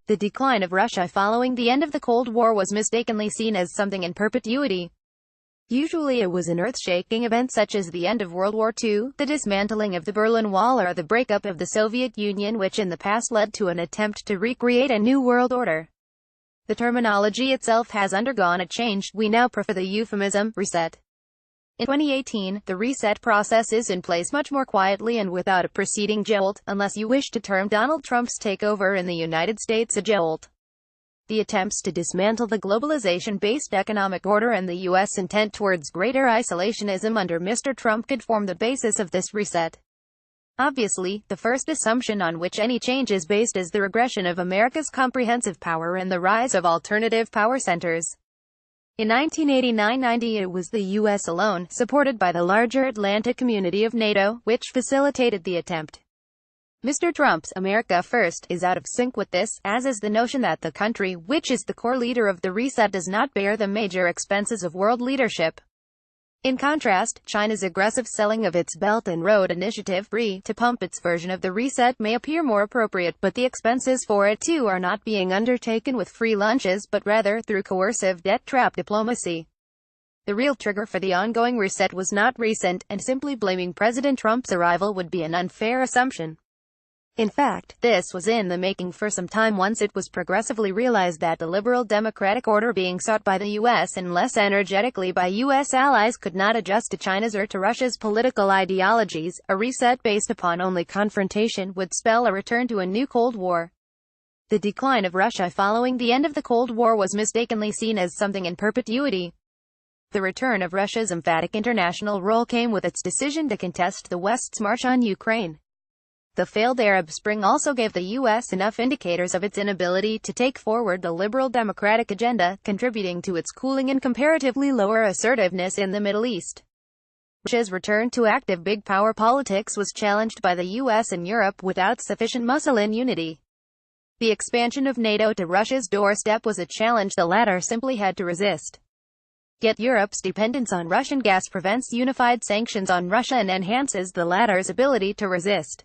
The decline of Russia following the end of the Cold War was mistakenly seen as something in perpetuity. Usually it was an earth-shaking event such as the end of World War II, the dismantling of the Berlin Wall, or the breakup of the Soviet Union, which in the past led to an attempt to recreate a new world order. The terminology itself has undergone a change. We now prefer the euphemism reset. In 2018, the reset process is in place much more quietly and without a preceding jolt, unless you wish to term Donald Trump's takeover in the United States a jolt. The attempts to dismantle the globalization-based economic order and the U.S. intent towards greater isolationism under Mr. Trump could form the basis of this reset. Obviously, the first assumption on which any change is based is the regression of America's comprehensive power and the rise of alternative power centers. In 1989-90 it was the U.S. alone, supported by the larger Atlantic community of NATO, which facilitated the attempt. Mr. Trump's "America First" is out of sync with this, as is the notion that the country, which is the core leader of the reset, does not bear the major expenses of world leadership. In contrast, China's aggressive selling of its Belt and Road Initiative to pump its version of the reset may appear more appropriate, but the expenses for it too are not being undertaken with free lunches, but rather through coercive debt trap diplomacy. The real trigger for the ongoing reset was not recent, and simply blaming President Trump's arrival would be an unfair assumption. In fact, this was in the making for some time once it was progressively realized that the liberal democratic order being sought by the U.S. and less energetically by U.S. allies could not adjust to China's or to Russia's political ideologies. A reset based upon only confrontation would spell a return to a new Cold War. The decline of Russia following the end of the Cold War was mistakenly seen as something in perpetuity. The return of Russia's emphatic international role came with its decision to contest the West's march on Ukraine. The failed Arab Spring also gave the U.S. enough indicators of its inability to take forward the liberal democratic agenda, contributing to its cooling and comparatively lower assertiveness in the Middle East. Russia's return to active big power politics was challenged by the U.S. and Europe without sufficient muscle and unity. The expansion of NATO to Russia's doorstep was a challenge the latter simply had to resist. Yet Europe's dependence on Russian gas prevents unified sanctions on Russia and enhances the latter's ability to resist.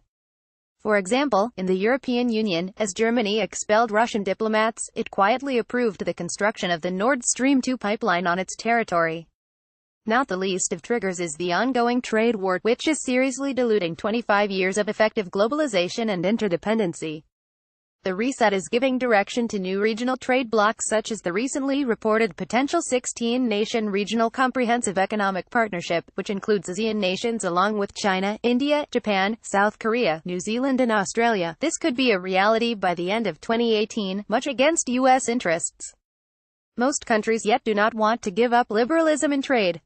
For example, in the European Union, as Germany expelled Russian diplomats, it quietly approved the construction of the Nord Stream 2 pipeline on its territory. Not the least of triggers is the ongoing trade war, which is seriously diluting 25 years of effective globalization and interdependency. The reset is giving direction to new regional trade blocs such as the recently reported potential 16-nation regional comprehensive economic partnership, which includes ASEAN nations along with China, India, Japan, South Korea, New Zealand and Australia. This could be a reality by the end of 2018, much against U.S. interests. Most countries yet do not want to give up liberalism in trade.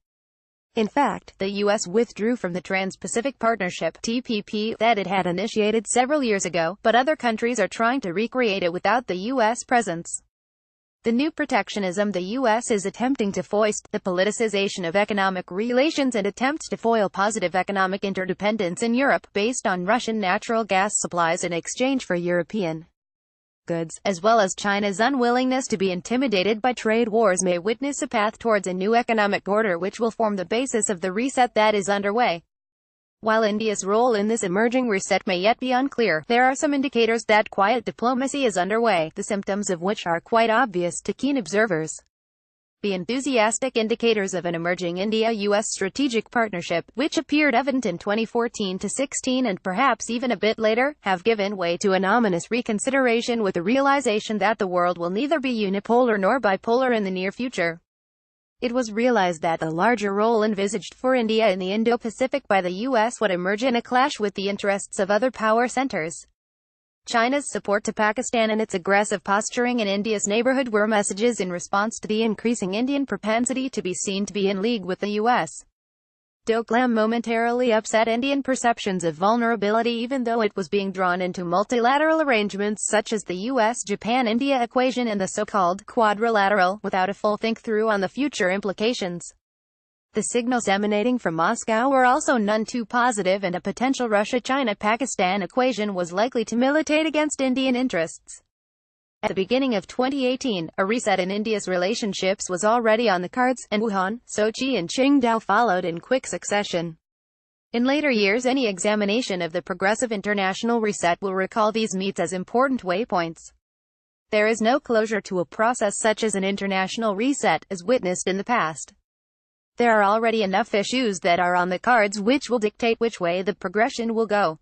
In fact, the U.S. withdrew from the Trans-Pacific Partnership (TPP) that it had initiated several years ago, but other countries are trying to recreate it without the U.S. presence. The new protectionism the U.S. is attempting to foist, the politicization of economic relations and attempts to foil positive economic interdependence in Europe, based on Russian natural gas supplies in exchange for European goods, as well as China's unwillingness to be intimidated by trade wars, may witness a path towards a new economic order which will form the basis of the reset that is underway. While India's role in this emerging reset may yet be unclear, there are some indicators that quiet diplomacy is underway, the symptoms of which are quite obvious to keen observers. The enthusiastic indicators of an emerging India-US strategic partnership, which appeared evident in 2014-16 and perhaps even a bit later, have given way to an ominous reconsideration with the realization that the world will neither be unipolar nor bipolar in the near future. It was realized that the larger role envisaged for India in the Indo-Pacific by the U.S. would emerge in a clash with the interests of other power centers. China's support to Pakistan and its aggressive posturing in India's neighborhood were messages in response to the increasing Indian propensity to be seen to be in league with the U.S. Doklam momentarily upset Indian perceptions of vulnerability, even though it was being drawn into multilateral arrangements such as the U.S.-Japan-India equation and the so-called quadrilateral, without a full think-through on the future implications. The signals emanating from Moscow were also none too positive, and a potential Russia-China-Pakistan equation was likely to militate against Indian interests. At the beginning of 2018, a reset in India's relationships was already on the cards, and Wuhan, Sochi and Qingdao followed in quick succession. In later years, any examination of the progressive international reset will recall these meets as important waypoints. There is no closure to a process such as an international reset, as witnessed in the past. There are already enough issues that are on the cards which will dictate which way the progression will go.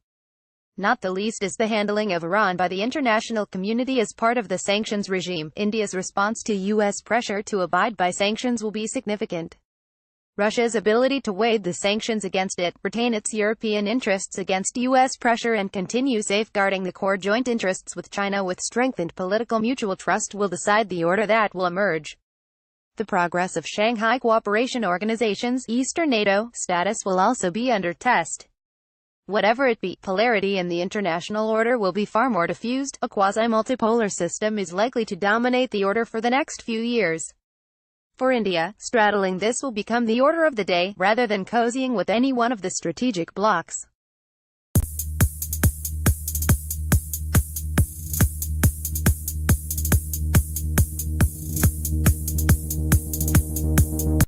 Not the least is the handling of Iran by the international community as part of the sanctions regime. India's response to U.S. pressure to abide by sanctions will be significant. Russia's ability to weigh the sanctions against it, retain its European interests against U.S. pressure and continue safeguarding the core joint interests with China with strengthened political mutual trust will decide the order that will emerge. The progress of Shanghai Cooperation Organization's Eastern NATO status will also be under test. Whatever it be, polarity in the international order will be far more diffused. A quasi-multipolar system is likely to dominate the order for the next few years. For India, straddling this will become the order of the day, rather than cozying with any one of the strategic blocs.